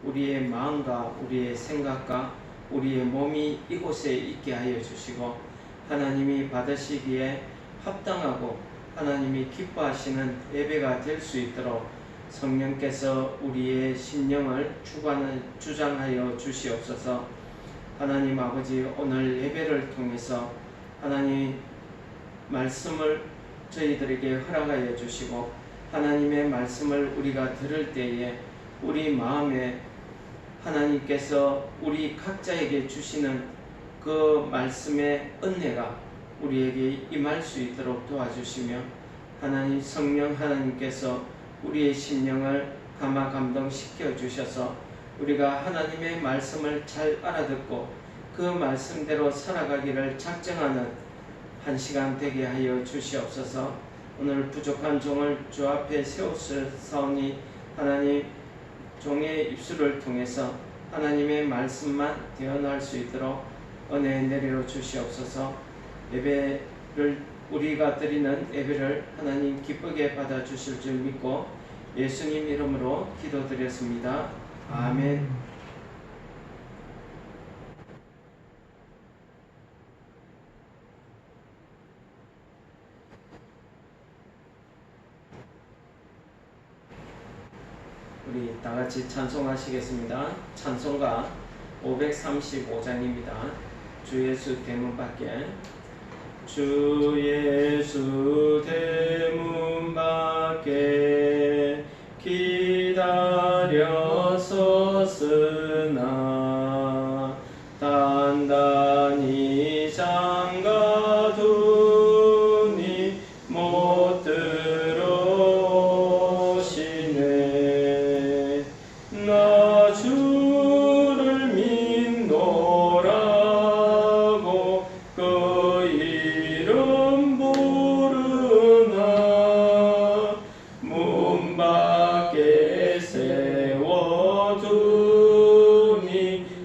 우리의 마음과 우리의 생각과 우리의 몸이 이곳에 있게 하여 주시고 하나님이 받으시기에 합당하고 하나님이 기뻐하시는 예배가 될 수 있도록 성령께서 우리의 심령을 주장하여 주시옵소서. 하나님 아버지, 오늘 예배를 통해서 하나님 말씀을 저희들에게 허락하여 주시고 하나님의 말씀을 우리가 들을 때에 우리 마음에 하나님께서 우리 각자에게 주시는 그 말씀의 은혜가 우리에게 임할 수 있도록 도와주시며 하나님 성령 하나님께서 우리의 심령을 감화 감동시켜 주셔서 우리가 하나님의 말씀을 잘 알아듣고 그 말씀대로 살아가기를 작정하는 한 시간 되게 하여 주시옵소서. 오늘 부족한 종을 주 앞에 세우사오니 하나님 종의 입술을 통해서 하나님의 말씀만 대언할 수 있도록 은혜 내려 주시옵소서. 예배를 우리가 드리는 예배를 하나님 기쁘게 받아 주실 줄 믿고 예수님 이름으로 기도드렸습니다. 아멘. 우리 다 같이 찬송하시겠습니다. 찬송가 535장입니다. 주 예수 대문 밖에. 주 예수 대문 밖에 기다려 섰으나 단단히 잠가두니 못 들어오시네. 나 주를 믿노라고 그 이름 부르나 문 밖에 세워두니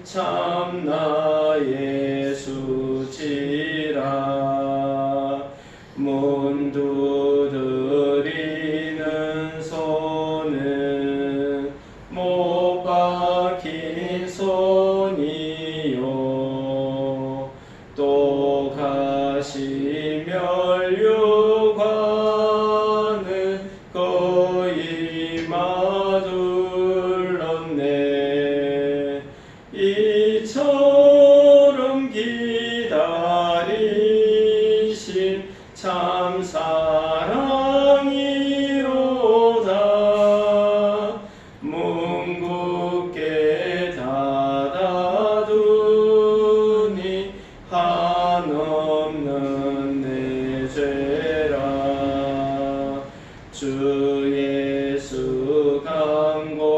참나 예수지라. 문 두드리는 손은 못 박힌 손이요 또 가시 면류관은 거의 마둘렀네. 이처럼 기다리신 참 사랑이로다. 문 굳게 닫아두니 한없는 내 죄라. 주 예수 간곡하게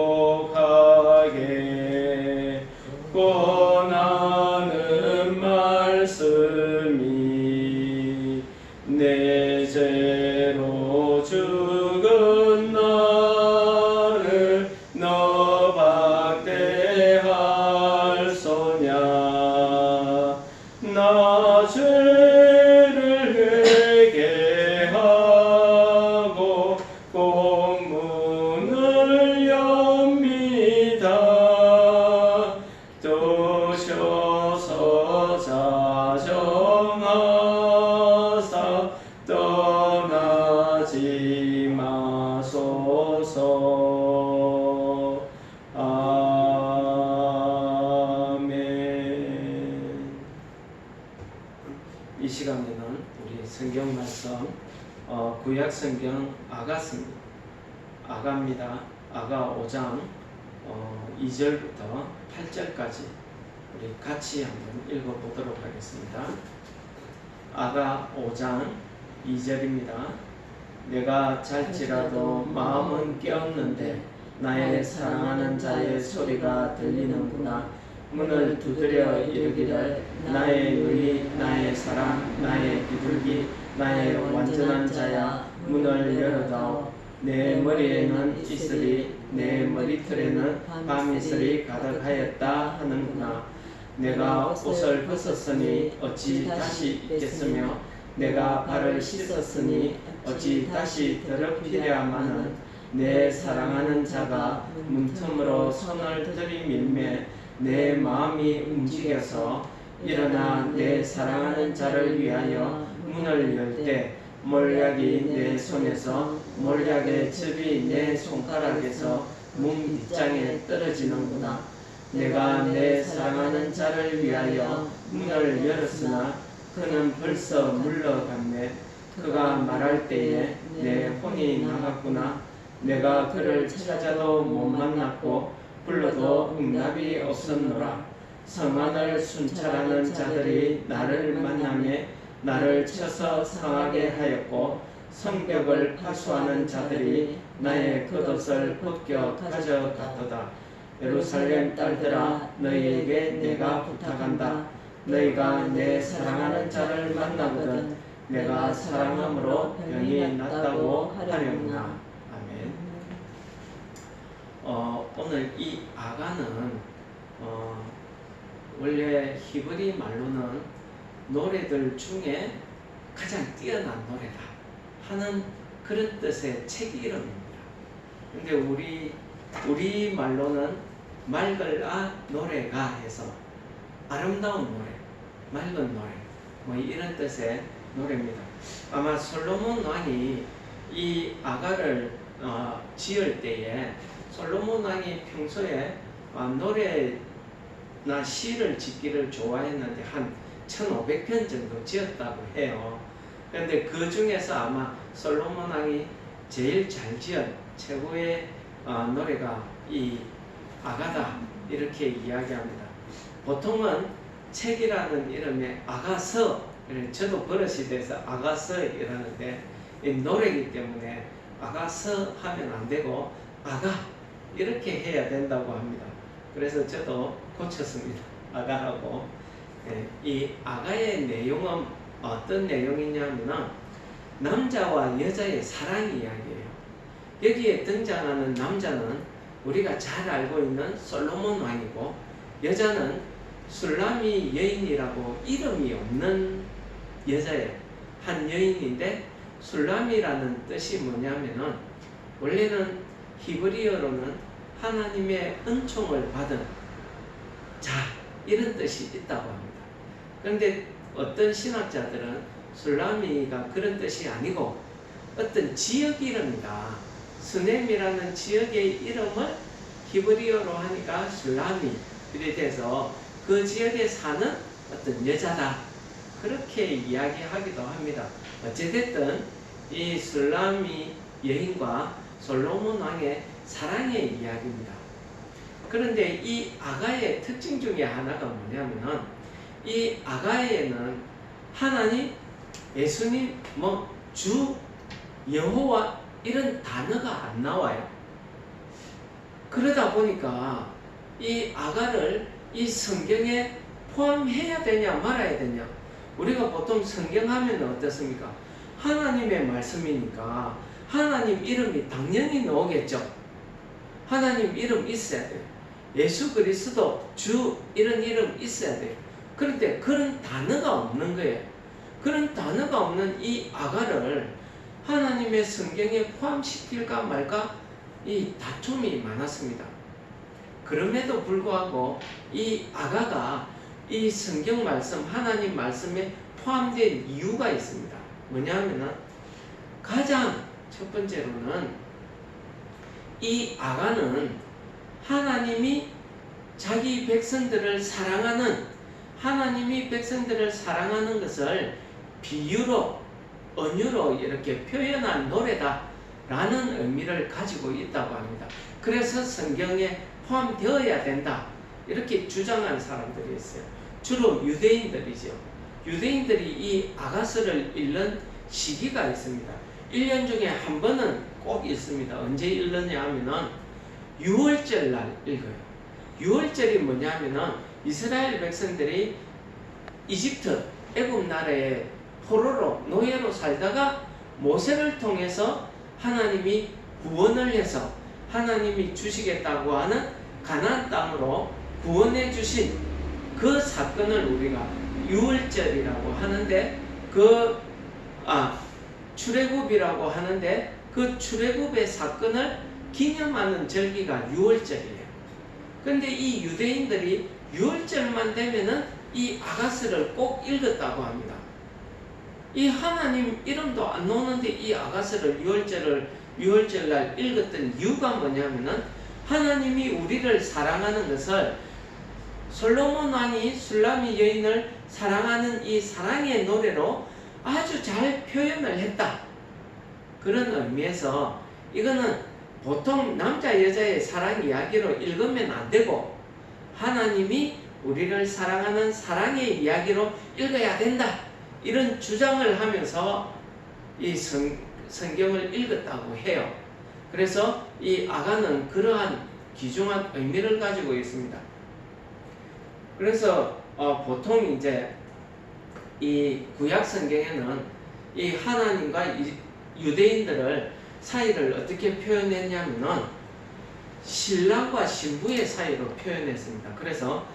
권하는 말씀이 내 죄로 죽은 나를 너 박대할 소냐. 나 죄를 회개하고 본문을 엽니다. 두셔서 자정하사 떠나지 마소서. 아멘. 이 시간에는 우리 성경 말씀 구약 성경 아가입니다. 아가 5장 2절부터 8절까지 우리 같이 한번 읽어보도록 하겠습니다. 아가 5장 2절입니다. 내가 잘지라도 마음은 깨었는데 나의 사랑하는 자의 소리가 들리는구나. 문을 두드려 이르기를 나의 의리 나의 사랑 나의 비둘기 나의 완전한 자야 문을 열어다오. 내 머리에는 이슬이 내 머리털에는 밤이슬이 가득하였다 하는구나. 내가 옷을 벗었으니 어찌 다시 입겠으며 내가 발을 씻었으니 어찌 다시 더럽히랴마는 내 사랑하는 자가 문틈으로 손을 들이밀매 내 마음이 움직여서 일어나 내 사랑하는 자를 위하여 문을 열 때 몰약이 내 손에서 몰약의 즙이 내 손가락에서 문 빗장에 떨어지는구나. 내가 내 사랑하는 자를 위하여 문을 열었으나 그는 벌써 물러갔네. 그가 말할 때에 내 혼이 나갔구나. 내가 그를 찾아도 못 만났고 불러도 응답이 없었노라. 성안을 순찰하는 자들이 나를 만나매 나를 쳐서 상하게 하였고 성벽을 파수하는 자들이 나의 겉옷을 벗겨 가져갔도다. 예루살렘 딸들아, 너희에게 내가 부탁한다. 너희가 내 사랑하는 자를 만나거든 내가 사랑함으로 병이 낫다고 하려구나. 아멘. 오늘 이 아가는 원래 히브리 말로는 노래들 중에 가장 뛰어난 노래다 하는 그런 뜻의 책 이름입니다. 근데 우리 말로는 맑을아 노래가 해서 아름다운 노래, 맑은 노래, 뭐 이런 뜻의 노래입니다. 아마 솔로몬 왕이 이 아가를 지을 때에 솔로몬 왕이 평소에 노래나 시를 짓기를 좋아했는데 한 1500편 정도 지었다고 해요. 그런데 그 중에서 아마 솔로몬 왕이 제일 잘 지은 최고의 노래가 이 아가다 이렇게 이야기합니다. 보통은 책이라는 이름에 아가서, 저도 버릇이 돼서 아가서 이러는데 이 노래이기 때문에 아가서 하면 안 되고 아가 이렇게 해야 된다고 합니다. 그래서 저도 고쳤습니다. 아가라고. 이 아가의 내용은 어떤 내용이냐면 남자와 여자의 사랑 이야기예요. 여기에 등장하는 남자는 우리가 잘 알고 있는 솔로몬 왕이고 여자는 술라미 여인이라고 이름이 없는 여자예요. 한 여인인데 술라미라는 뜻이 뭐냐면은 원래는 히브리어로는 하나님의 은총을 받은 자 이런 뜻이 있다고 합니다. 그런데 어떤 신학자들은 술라미가 그런 뜻이 아니고 어떤 지역 이름이다. 스넴이라는 지역의 이름을 히브리어로 하니까 술라미 이래 돼서 그 지역에 사는 어떤 여자다. 그렇게 이야기하기도 합니다. 어찌됐든 이 술라미 여인과 솔로몬 왕의 사랑의 이야기입니다. 그런데 이 아가의 특징 중에 하나가 뭐냐면은 이 아가에는 하나님, 예수님, 주, 여호와 이런 단어가 안 나와요. 그러다 보니까 이 아가를 이 성경에 포함해야 되냐 말아야 되냐. 우리가 보통 성경 하면 어떻습니까? 하나님의 말씀이니까 하나님 이름이 당연히 나오겠죠. 하나님 이름 있어야 돼요. 예수 그리스도, 주 이런 이름 있어야 돼요. 그런데 그런 단어가 없는 거예요. 그런 단어가 없는 이 아가를 하나님의 성경에 포함시킬까 말까 이 다툼이 많았습니다. 그럼에도 불구하고 이 아가가 이 성경 말씀, 하나님 말씀에 포함된 이유가 있습니다. 뭐냐면은 가장 첫 번째로는 이 아가는 하나님이 자기 백성들을 사랑하는 하나님이 백성들을 사랑하는 것을 비유로 은유로 이렇게 표현한 노래다라는 의미를 가지고 있다고 합니다. 그래서 성경에 포함되어야 된다 이렇게 주장하는 사람들이 있어요. 주로 유대인들이죠. 유대인들이 이 아가서를 읽는 시기가 있습니다. 1년 중에 한 번은 꼭 읽습니다. 언제 읽느냐 하면은 6월절 날 읽어요. 6월절이 뭐냐면은 이스라엘 백성들이 이집트, 애굽 나라의 포로로 노예로 살다가 모세를 통해서 하나님이 구원을 해서 하나님이 주시겠다고 하는 가나안 땅으로 구원해 주신 그 사건을 우리가 6월절이라고 하는데 출애굽이라고 하는데 그 출애굽의 사건을 기념하는 절기가 유월절이에요. 그런데 이 유대인들이 유월절만 되면은 이 아가스를 꼭 읽었다고 합니다. 이 하나님 이름도 안 나오는데 이 아가스를 유월절날 읽었던 이유가 뭐냐면은 하나님이 우리를 사랑하는 것을 솔로몬 왕이 술라미 여인을 사랑하는 이 사랑의 노래로 아주 잘 표현을 했다. 그런 의미에서 이거는 보통 남자 여자의 사랑 이야기로 읽으면 안 되고 하나님이 우리를 사랑하는 사랑의 이야기로 읽어야 된다. 이런 주장을 하면서 이 성경을 읽었다고 해요. 그래서 이 아가는 그러한 귀중한 의미를 가지고 있습니다. 그래서 보통 이제 이 구약 성경에는 이 하나님과 유대인들을 사이를 어떻게 표현했냐면은 신랑과 신부의 사이로 표현했습니다. 그래서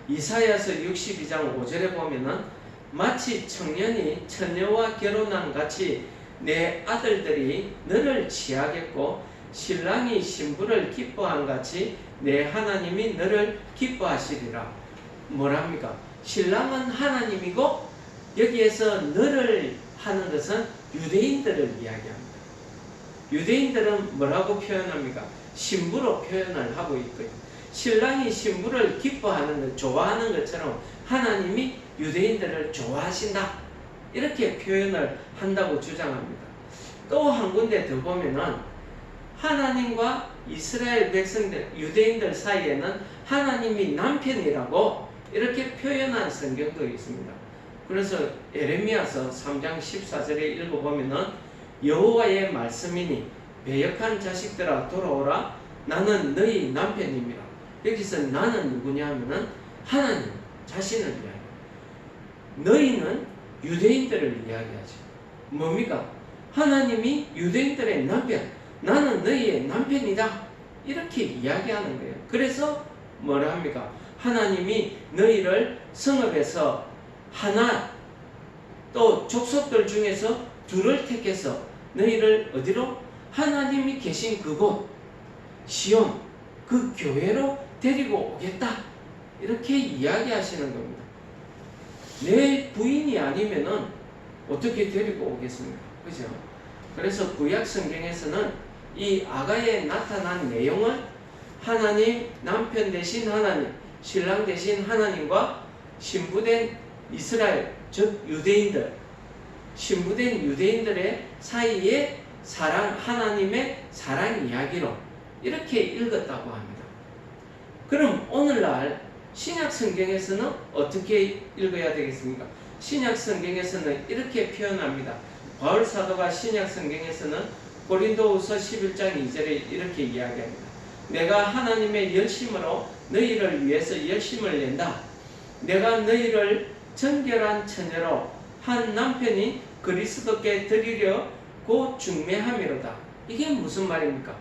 이사야서 62장 5절에 보면은 마치 청년이 처녀와 결혼한 같이 내 아들들이 너를 취하겠고 신랑이 신부를 기뻐한 같이 내 하나님이 너를 기뻐하시리라. 뭐랍니까? 신랑은 하나님이고 여기에서 너를 하는 것은 유대인들을 이야기합니다. 유대인들은 뭐라고 표현합니까? 신부로 표현을 하고 있거든요. 신랑이 신부를 기뻐하는 것, 좋아하는 것처럼 하나님이 유대인들을 좋아하신다. 이렇게 표현을 한다고 주장합니다. 또 한 군데 더 보면은 하나님과 이스라엘 백성들, 유대인들 사이에는 하나님이 남편이라고 이렇게 표현한 성경도 있습니다. 그래서 에레미야서 3장 14절에 읽어보면은 여호와의 말씀이니 배역한 자식들아 돌아오라 나는 너희 남편임이라. 여기서 나는 누구냐 하면은 하나님 자신을 이야기해요. 너희는 유대인들을 이야기하죠. 뭡니까? 하나님이 유대인들의 남편, 나는 너희의 남편이다. 이렇게 이야기하는 거예요. 그래서 뭐라 합니까? 하나님이 너희를 성읍에서 하나, 또 족속들 중에서 둘을 택해서 너희를 어디로? 하나님이 계신 그곳 시온 그 교회로 데리고 오겠다. 이렇게 이야기하시는 겁니다. 내 부인이 아니면은 어떻게 데리고 오겠습니까? 그죠? 그래서 구약 성경에서는 이 아가에 나타난 내용을 하나님, 남편 대신 하나님, 신랑 대신 하나님과 신부된 이스라엘, 즉 유대인들, 신부된 유대인들의 사이에 사랑, 하나님의 사랑 이야기로 이렇게 읽었다고 합니다. 그럼 오늘날 신약 성경에서는 어떻게 읽어야 되겠습니까? 신약 성경에서는 이렇게 표현합니다. 바울 사도가 신약 성경에서는 고린도후서 11장 2절에 이렇게 이야기합니다. 내가 하나님의 열심으로 너희를 위해서 열심을 낸다. 내가 너희를 정결한 처녀로 한 남편이 그리스도께 드리려 고 중매함이로다. 이게 무슨 말입니까?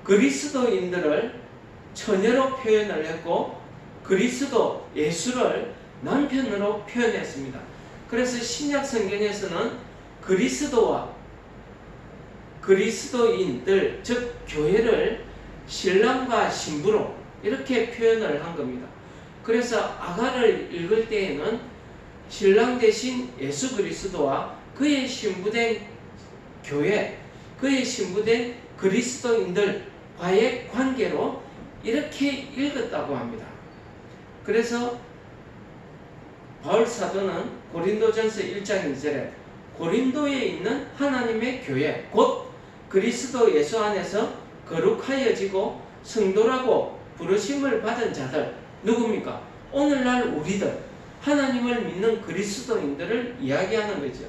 그리스도인들을 처녀로 표현을 했고 그리스도 예수를 남편으로 표현했습니다. 그래서 신약 성경에서는 그리스도와 그리스도인들 즉 교회를 신랑과 신부로 이렇게 표현을 한 겁니다. 그래서 아가를 읽을 때에는 신랑 대신 예수 그리스도와 그의 신부된 교회, 그의 신부된 그리스도인들과의 관계로 이렇게 읽었다고 합니다. 그래서 바울 사도는 고린도전서 1장 2절에 고린도에 있는 하나님의 교회 곧 그리스도 예수 안에서 거룩하여지고 성도라고 부르심을 받은 자들 누굽니까? 오늘날 우리들 하나님을 믿는 그리스도인들을 이야기하는 거죠.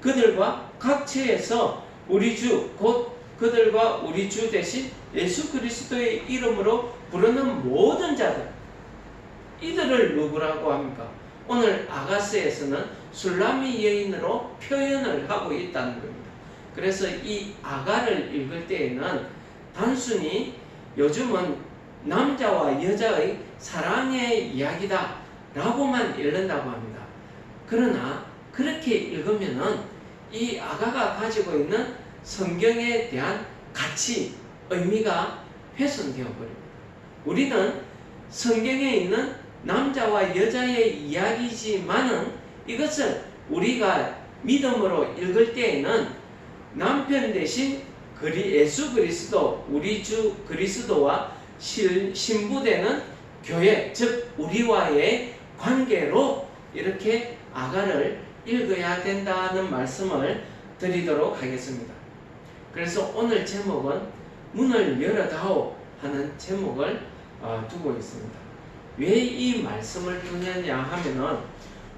그들과 각처에서 우리 주 곧 그들과 우리 주 대신 예수 그리스도의 이름으로 부르는 모든 자들 이들을 누구라고 합니까? 오늘 아가스에서는 술라미 여인으로 표현을 하고 있다는 겁니다. 그래서 이 아가를 읽을 때에는 단순히 요즘은 남자와 여자의 사랑의 이야기다 라고만 읽는다고 합니다. 그러나 그렇게 읽으면은 이 아가가 가지고 있는 성경에 대한 가치, 의미가 훼손되어 버립니다. 우리는 성경에 있는 남자와 여자의 이야기지만은 이것을 우리가 믿음으로 읽을 때에는 남편 대신 예수 그리스도, 우리 주 그리스도와 신부되는 교회, 즉 우리와의 관계로 이렇게 아가를 읽어야 된다는 말씀을 드리도록 하겠습니다. 그래서 오늘 제목은 문을 열어다오 하는 제목을 두고 있습니다. 왜 이 말씀을 두느냐 하면은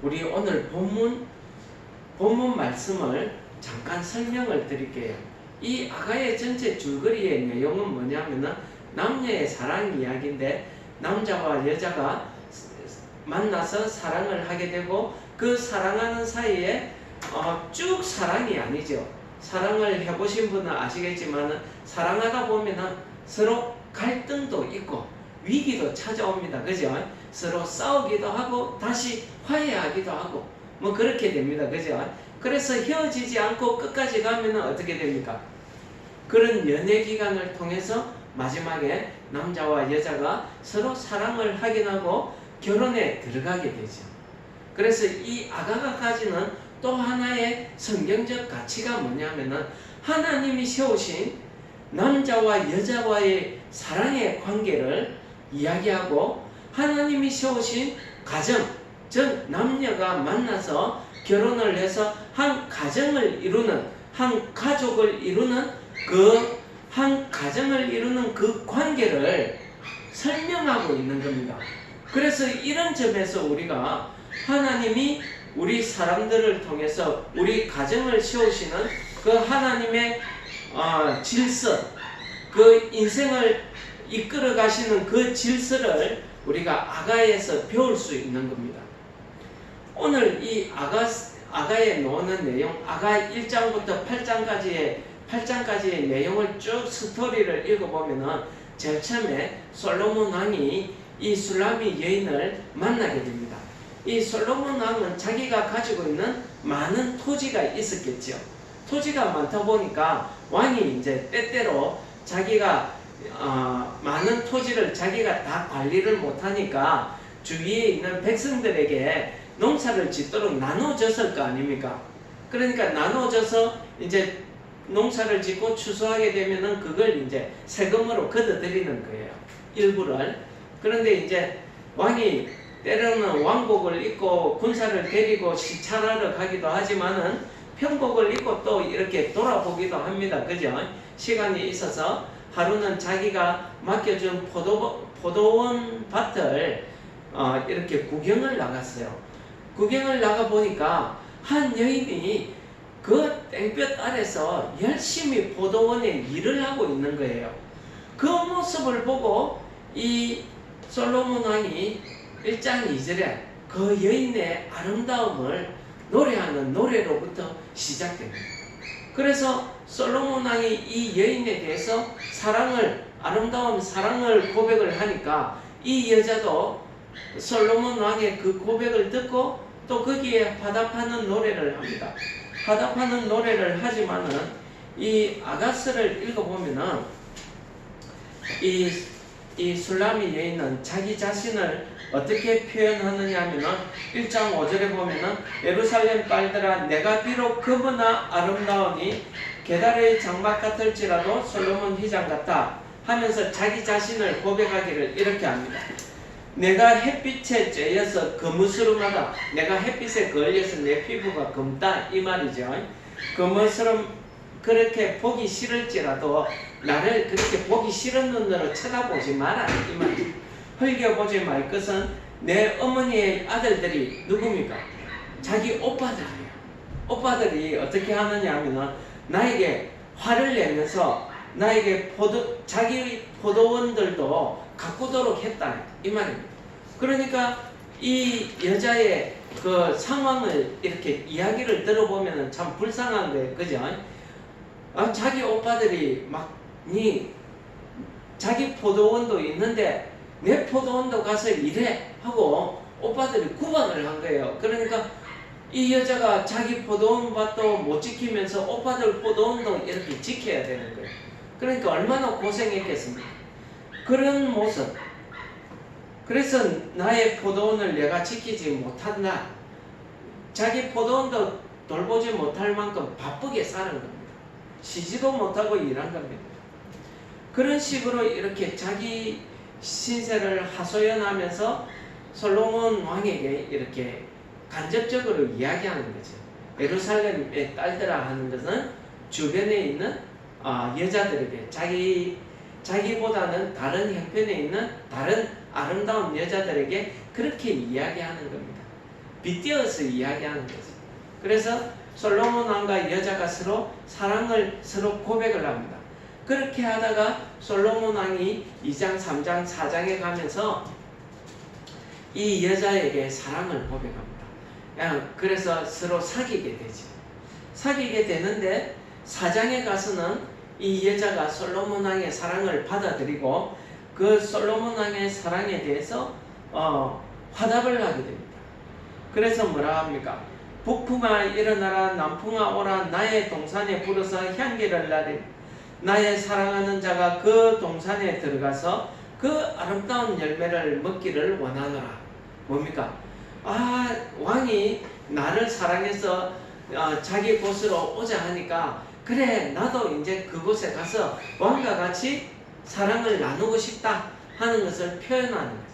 우리 오늘 본문 말씀을 잠깐 설명을 드릴게요. 이 아가의 전체 줄거리의 내용은 뭐냐면은 남녀의 사랑 이야기인데, 남자와 여자가 만나서 사랑을 하게 되고 그 사랑하는 사이에 쭉 사랑이 아니죠. 사랑을 해보신 분은 아시겠지만 사랑하다 보면은 서로 갈등도 있고 위기도 찾아옵니다. 그죠? 서로 싸우기도 하고 다시 화해하기도 하고 뭐 그렇게 됩니다. 그죠? 그래서 헤어지지 않고 끝까지 가면은 어떻게 됩니까? 그런 연애 기간을 통해서 마지막에 남자와 여자가 서로 사랑을 확인하고 결혼에 들어가게 되죠. 그래서 이 아가가 가지는 또 하나의 성경적 가치가 뭐냐면은 하나님이 세우신 남자와 여자와의 사랑의 관계를 이야기하고 하나님이 세우신 가정, 즉 남녀가 만나서 결혼을 해서 한 가정을 이루는, 한 가족을 이루는 그 한 가정을 이루는 그 관계를 설명하고 있는 겁니다. 그래서 이런 점에서 우리가 하나님이 우리 사람들을 통해서 우리 가정을 세우시는 그 하나님의 질서, 그 인생을 이끌어 가시는 그 질서를 우리가 아가에서 배울 수 있는 겁니다. 오늘 이 아가에 나오는 내용, 아가 1장부터 8장까지의 내용을 쭉 스토리를 읽어보면은 제일 처음에 솔로몬 왕이 이 슐라미 여인을 만나게 됩니다. 이 솔로몬 왕은 자기가 가지고 있는 많은 토지가 있었겠죠. 토지가 많다 보니까 왕이 이제 때때로 자기가 많은 토지를 자기가 다 관리를 못하니까 주위에 있는 백성들에게 농사를 짓도록 나눠줬을 거 아닙니까? 그러니까 나눠줘서 이제 농사를 짓고 추수하게 되면은 그걸 이제 세금으로 걷어들이는 거예요. 일부를. 그런데 이제 왕이 때로는 왕복을 입고 군사를 데리고 시찰하러 가기도 하지만은 편복을 입고 또 이렇게 돌아보기도 합니다. 그죠? 시간이 있어서 하루는 자기가 맡겨준 포도원 밭을 이렇게 구경을 나갔어요. 구경을 나가 보니까 한 여인이 그 땡볕 아래서 열심히 포도원에 일을 하고 있는 거예요. 그 모습을 보고 이 솔로몬 왕이 1장 2절에 그 여인의 아름다움을 노래하는 노래로부터 시작됩니다. 그래서 솔로몬 왕이 이 여인에 대해서 아름다운 사랑을 고백을 하니까 이 여자도 솔로몬 왕의 그 고백을 듣고 또 거기에 화답하는 노래를 합니다. 화답하는 노래를 하지만은 이 아가스를 읽어보면은 이 슐라미 여인은 자기 자신을 어떻게 표현하느냐 하면은 1장 5절에 보면은 예루살렘 딸들아 내가 비록 그보나 아름다우니 게달의 장막 같을지라도 솔로몬 휘장 같다 하면서 자기 자신을 고백하기를 이렇게 합니다. 내가 햇빛에 쬐여서 거무스름하다. 내가 햇빛에 걸려서 내 피부가 검다 이 말이죠. 거무스름 그렇게 보기 싫을지라도 나를 그렇게 보기 싫은 눈으로 쳐다보지 마라 이 말이죠. 흘겨보지 말 것은 내 어머니의 아들들이 누굽니까? 자기 오빠들이에요. 오빠들이 어떻게 하느냐 하면 나에게 화를 내면서 나에게 자기 포도원들도 가꾸도록 했다 이 말입니다. 그러니까 이 여자의 그 상황을 이렇게 이야기를 들어보면 참 불쌍한 거예요. 그죠? 자기 오빠들이 자기 포도원도 있는데 내 포도원도 가서 일해 하고 오빠들이 구박을 한 거예요. 그러니까 이 여자가 자기 포도원밭도 못 지키면서 오빠들 포도원도 이렇게 지켜야 되는 거예요. 그러니까 얼마나 고생했겠습니까? 그런 모습. 그래서 나의 포도원을 내가 지키지 못한다. 자기 포도원도 돌보지 못할 만큼 바쁘게 사는 겁니다. 쉬지도 못하고 일한 겁니다. 그런 식으로 이렇게 자기 신세를 하소연하면서 솔로몬 왕에게 이렇게 간접적으로 이야기하는 거죠. 예루살렘의 딸들아 하는 것은 주변에 있는 여자들에게 자기보다는 다른 형편에 있는 다른 아름다운 여자들에게 그렇게 이야기하는 겁니다. 빗대어서 이야기하는 거죠. 그래서 솔로몬 왕과 여자가 서로 사랑을 서로 고백을 합니다. 그렇게 하다가 솔로몬 왕이 2장, 3장, 4장에 가면서 이 여자에게 사랑을 고백합니다. 그래서 서로 사귀게 되죠. 사귀게 되는데 4장에 가서는 이 여자가 솔로몬 왕의 사랑을 받아들이고 그 솔로몬 왕의 사랑에 대해서 화답을 하게 됩니다. 그래서 뭐라 합니까? 북풍아 일어나라, 남풍아 오라, 나의 동산에 불어서 향기를 나리. 나의 사랑하는 자가 그 동산에 들어가서 그 아름다운 열매를 먹기를 원하노라. 뭡니까? 왕이 나를 사랑해서 자기 곳으로 오자 하니까 그래, 나도 이제 그곳에 가서 왕과 같이 사랑을 나누고 싶다 하는 것을 표현하는 거죠.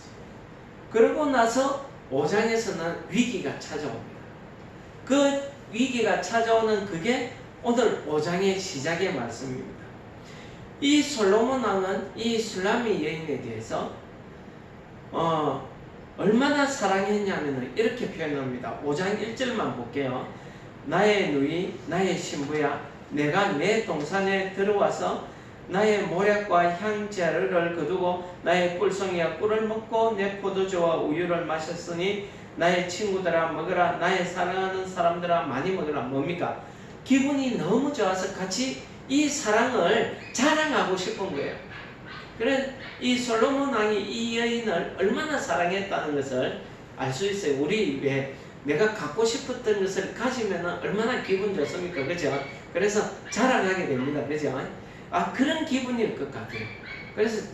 그러고 나서 5장에서는 위기가 찾아옵니다. 그 위기가 찾아오는 그게 오늘 5장의 시작의 말씀입니다. 이 솔로몬 왕은 이 슐라미 여인에 대해서 얼마나 사랑했냐면 이렇게 표현합니다. 5장 1절만 볼게요. 나의 누이, 나의 신부야, 내가 내 동산에 들어와서 나의 모략과 향자르를 거두고 나의 꿀송이와 꿀을 먹고 내 포도주와 우유를 마셨으니 나의 친구들아 먹으라, 나의 사랑하는 사람들아 많이 먹으라. 뭡니까? 기분이 너무 좋아서 같이 이 사랑을 자랑하고 싶은 거예요. 그래 이 솔로몬 왕이 이 여인을 얼마나 사랑했다는 것을 알 수 있어요. 우리 왜 내가 갖고 싶었던 것을 가지면 얼마나 기분 좋습니까? 그죠? 그래서 자랑하게 됩니다. 그죠? 그런 기분일 것 같아요. 그래서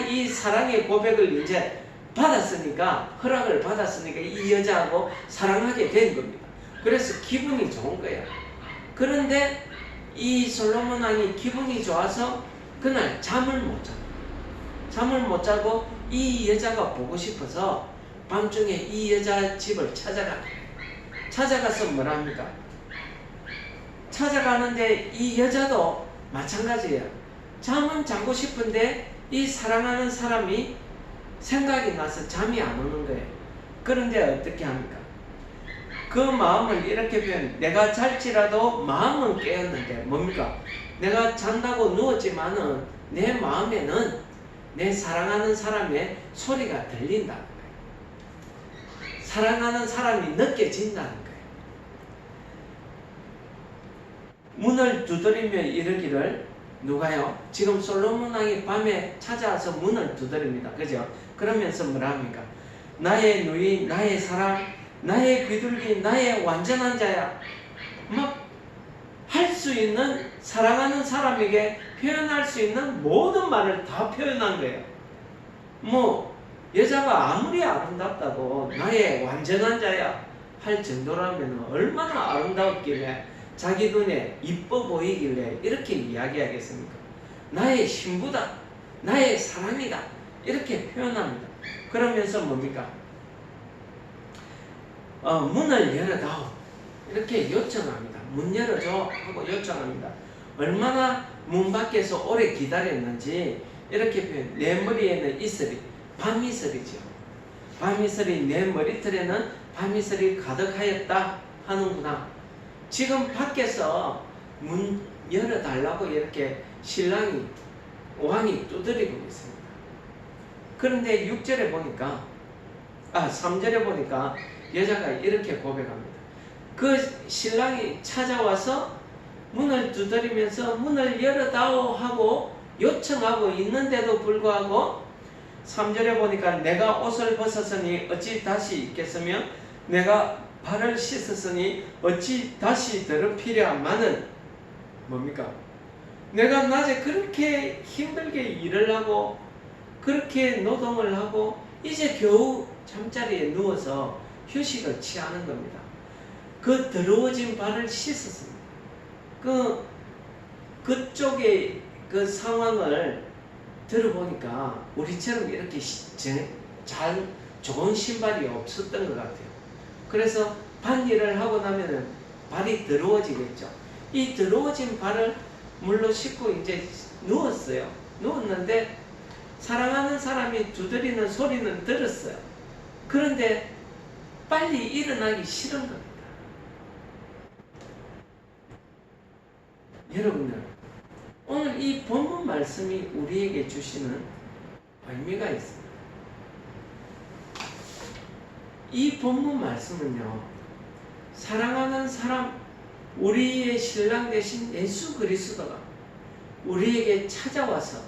이 사랑의 고백을 이제 받았으니까, 허락을 받았으니까 이 여자하고 사랑하게 된 겁니다. 그래서 기분이 좋은 거예요. 그런데 이 솔로몬 왕이 기분이 좋아서 그날 잠을 못 자고 이 여자가 보고 싶어서 밤중에 이 여자 집을 찾아가서 뭐라 합니까? 찾아가는데 이 여자도 마찬가지예요. 잠은 자고 싶은데 이 사랑하는 사람이 생각이 나서 잠이 안 오는 거예요. 그런데 어떻게 합니까? 그 마음을 이렇게 표현, 내가 잘지라도 마음은 깨었는데 뭡니까? 내가 잔다고 누웠지만은 내 마음에는 내 사랑하는 사람의 소리가 들린다는 거예요. 사랑하는 사람이 느껴진다는 거예요. 문을 두드리며 이르기를, 누가요? 지금 솔로몬 왕이 밤에 찾아와서 문을 두드립니다. 그죠? 그러면서 뭐라 합니까? 나의 누이, 나의 사랑, 나의 비둘기, 나의 완전한 자야. 막 할 수 있는, 사랑하는 사람에게 표현할 수 있는 모든 말을 다 표현한 거예요. 여자가 아무리 아름답다고 나의 완전한 자야 할 정도라면 얼마나 아름다웠길래, 자기 눈에 이뻐 보이길래 이렇게 이야기하겠습니까? 나의 신부다, 나의 사랑이다, 이렇게 표현합니다. 그러면서 뭡니까? 문을 열어다오, 이렇게 요청합니다. 문 열어줘 하고 요청합니다. 얼마나 문 밖에서 오래 기다렸는지 이렇게 표현. 내 머리에는 이슬이, 밤이슬이죠. 밤이슬이, 내 머리털에는 밤이슬이 가득하였다 하는구나. 지금 밖에서 문 열어달라고 이렇게 신랑이, 왕이 두드리고 있습니다. 그런데 6절에 보니까, 3절에 보니까 여자가 이렇게 고백합니다. 그 신랑이 찾아와서 문을 두드리면서 문을 열어다오 하고 요청하고 있는데도 불구하고 3절에 보니까 내가 옷을 벗었으니 어찌 다시 입겠으며 내가 발을 씻었으니 어찌 다시 더럽히랴마는 뭡니까? 내가 낮에 그렇게 힘들게 일을 하고 그렇게 노동을 하고 이제 겨우 잠자리에 누워서 휴식을 취하는 겁니다. 그 더러워진 발을 씻었습니다. 그쪽의 그 상황을 들어보니까 우리처럼 이렇게 좋은 신발이 없었던 것 같아요. 그래서 밭일을 하고 나면은 발이 더러워지겠죠. 이 더러워진 발을 물로 씻고 이제 누웠어요. 누웠는데 사랑하는 사람이 두드리는 소리는 들었어요. 그런데 빨리 일어나기 싫은 겁니다. 여러분들, 오늘 이 본문 말씀이 우리에게 주시는 의미가 있습니다. 이 본문 말씀은요, 사랑하는 사람, 우리의 신랑 되신 예수 그리스도가 우리에게 찾아와서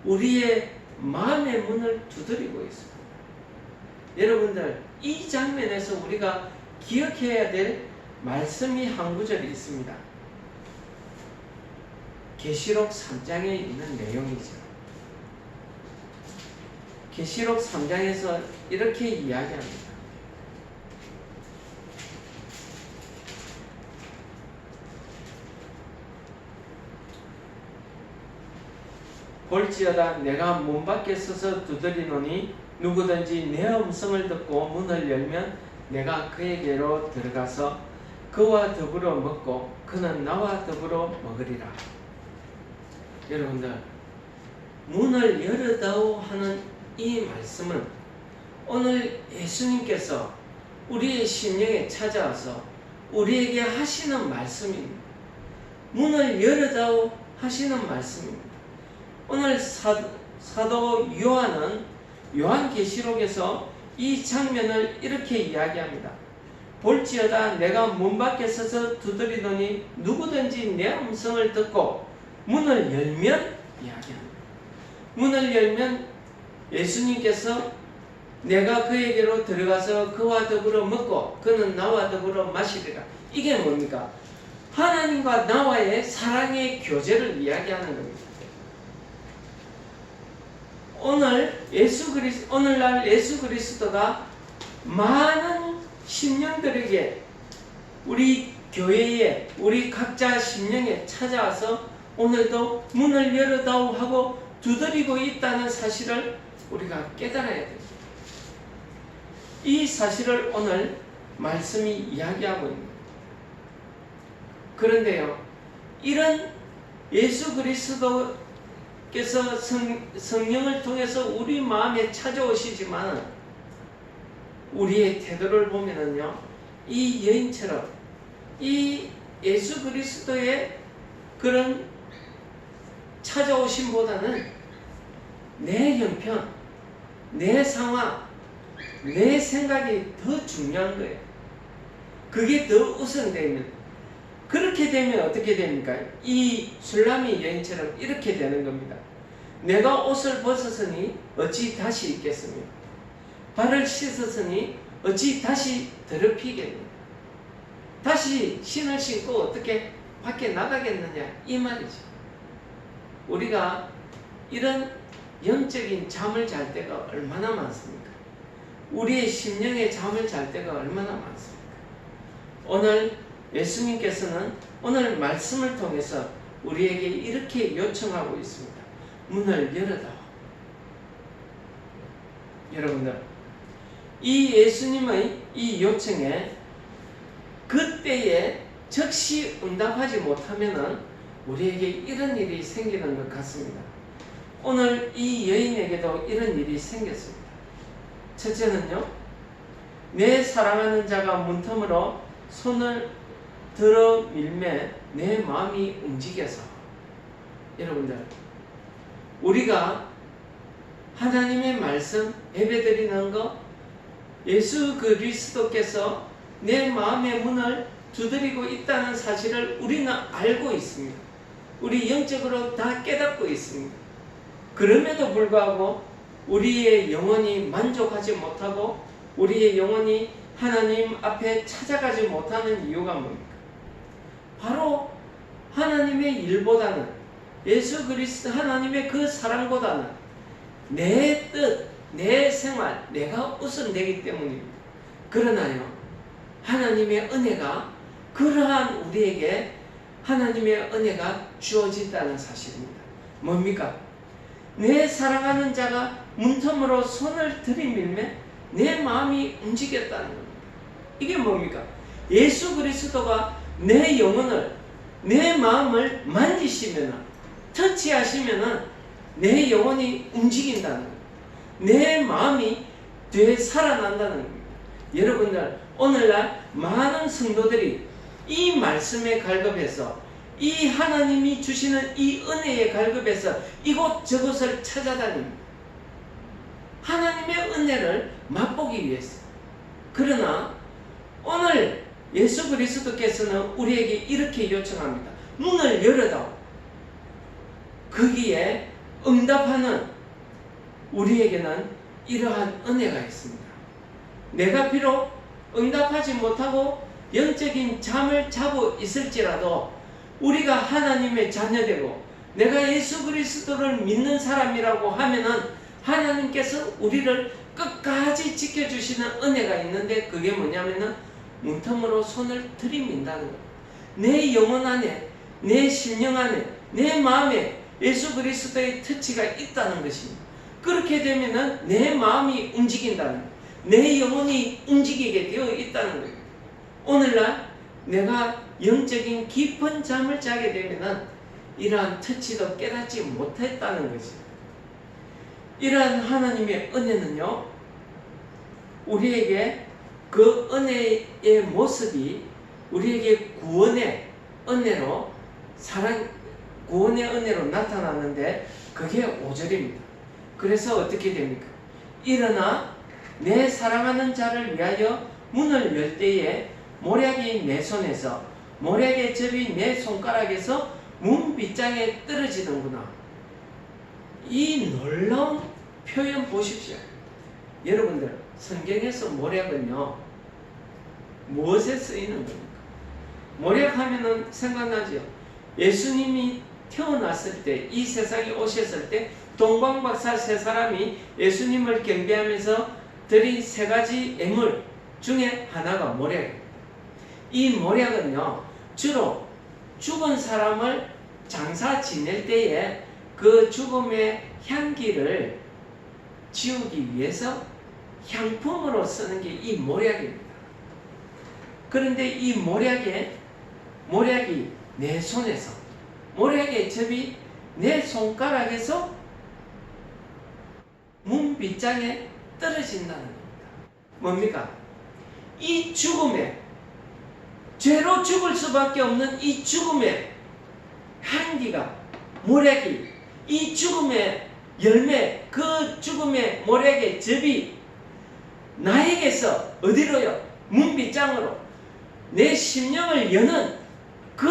우리의 마음의 문을 두드리고 있습니다. 여러분들, 이 장면에서 우리가 기억해야 될 말씀이 한 구절이 있습니다. 계시록 3장에 있는 내용이죠. 계시록 3장에서 이렇게 이야기합니다. 볼지어다 내가 문 밖에 서서 두드리노니 누구든지 내 음성을 듣고 문을 열면 내가 그에게로 들어가서 그와 더불어 먹고 그는 나와 더불어 먹으리라. 여러분들, 문을 열어다오 하는 이 말씀은 오늘 예수님께서 우리의 심령에 찾아와서 우리에게 하시는 말씀입니다. 문을 열어다오 하시는 말씀입니다. 오늘 사도 요한은 요한계시록에서 이 장면을 이렇게 이야기합니다. 볼지어다 내가 문 밖에 서서 두드리더니 누구든지 내 음성을 듣고 문을 열면 이야기합니다. 문을 열면 예수님께서 내가 그에게로 들어가서 그와 더불어 먹고 그는 나와 더불어 마시리라. 이게 뭡니까? 하나님과 나와의 사랑의 교제를 이야기하는 겁니다. 오늘날 예수 그리스도가 많은 심령들에게, 우리 교회에, 우리 각자 심령에 찾아와서 오늘도 문을 열어다오 하고 두드리고 있다는 사실을 우리가 깨달아야 됩니다. 이 사실을 오늘 말씀이 이야기하고 있는 거예요. 그런데요, 이런 예수 그리스도께서 성령을 통해서 우리 마음에 찾아오시지만 우리의 태도를 보면은요, 이 여인처럼 이 예수 그리스도의 그런 찾아오심보다는 내 형편, 내 상황, 내 생각이 더 중요한 거예요. 그게 더 우선되면, 그렇게 되면 어떻게 됩니까? 이 술람이 여인처럼 이렇게 되는 겁니다. 내가 옷을 벗었으니 어찌 다시 입겠습니까? 발을 씻었으니 어찌 다시 더럽히겠느냐? 다시 신을 신고 어떻게 밖에 나가겠느냐? 이 말이죠. 우리가 이런 영적인 잠을 잘 때가 얼마나 많습니까? 우리의 심령의 잠을 잘 때가 얼마나 많습니까? 오늘 예수님께서는 오늘 말씀을 통해서 우리에게 이렇게 요청하고 있습니다. 문을 열어다오. 여러분들, 이 예수님의 이 요청에 그때에 즉시 응답하지 못하면은 우리에게 이런 일이 생기는 것 같습니다. 오늘 이 여인에게도 이런 일이 생겼습니다. 첫째는요, 내 사랑하는 자가 문틈으로 손을 들어 밀매 내 마음이 움직여서. 여러분들, 우리가 하나님의 말씀 예배드리는 거, 예수 그리스도께서 내 마음의 문을 두드리고 있다는 사실을 우리는 알고 있습니다. 우리 영적으로 다 깨닫고 있습니다. 그럼에도 불구하고 우리의 영혼이 만족하지 못하고 우리의 영혼이 하나님 앞에 찾아가지 못하는 이유가 뭡니까? 바로 하나님의 일보다는, 예수 그리스도 하나님의 그 사랑보다는 내 뜻, 내 생활, 내가 우선되기 때문입니다. 그러나요, 하나님의 은혜가, 그러한 우리에게 하나님의 은혜가 주어진다는 사실입니다. 뭡니까? 내 사랑하는 자가 문틈으로 손을 들이밀면 내 마음이 움직였다는 겁니다. 이게 뭡니까? 예수 그리스도가 내 영혼을, 내 마음을 만지시면, 터치하시면 내 영혼이 움직인다는 겁니다. 내 마음이 되살아난다는 겁니다. 여러분들, 오늘날 많은 성도들이 이 말씀에 갈급해서, 이 하나님이 주시는 이 은혜에 갈급해서 이곳저곳을 찾아다닙니다. 하나님의 은혜를 맛보기 위해서. 그러나 오늘 예수 그리스도께서는 우리에게 이렇게 요청합니다. 문을 열어다오. 거기에 응답하는 우리에게는 이러한 은혜가 있습니다. 내가 비록 응답하지 못하고 영적인 잠을 자고 있을지라도 우리가 하나님의 자녀되고 내가 예수 그리스도를 믿는 사람이라고 하면은 하나님께서 우리를 끝까지 지켜주시는 은혜가 있는데, 그게 뭐냐면은 문틈으로 손을 들이민다는 것. 내 영혼 안에, 내 심령 안에, 내 마음에 예수 그리스도의 터치가 있다는 것입니다. 그렇게 되면은 내 마음이 움직인다는 것, 내 영혼이 움직이게 되어 있다는 거예요. 오늘날 내가 영적인 깊은 잠을 자게 되면은 이러한 터치도 깨닫지 못했다는 것입니다. 이러한 하나님의 은혜는요, 우리에게 그 은혜의 모습이 우리에게 구원의 은혜로, 구원의 은혜로 나타나는데, 그게 5절입니다. 그래서 어떻게 됩니까? 일어나 내 사랑하는 자를 위하여 문을 열 때에 모략이 내 손에서, 모략의 접이 내 손가락에서 문 빗장에 떨어지는구나. 이 놀라운 표현 보십시오. 여러분들, 성경에서 모략은요, 무엇에 쓰이는 겁니까? 모략하면은 생각나죠? 예수님이 태어났을 때, 이 세상에 오셨을 때 동방박사 세 사람이 예수님을 경배하면서 드린 세 가지 예물 중에 하나가 모략입니다. 이 모략은요, 주로 죽은 사람을 장사 지낼 때에 그 죽음의 향기를 지우기 위해서 향품으로 쓰는 게 이 모략입니다. 그런데 이 모략이 내 손에서, 모략의 접이 내 손가락에서 문 빗장에 떨어진다는 겁니다. 뭡니까? 이 죽음에, 죄로 죽을 수밖에 없는 이 죽음의 향기가, 모략이, 이 죽음의 열매, 그 죽음의 모략의 접이 나에게서 어디로요? 문빗장으로 내 심령을 여는 그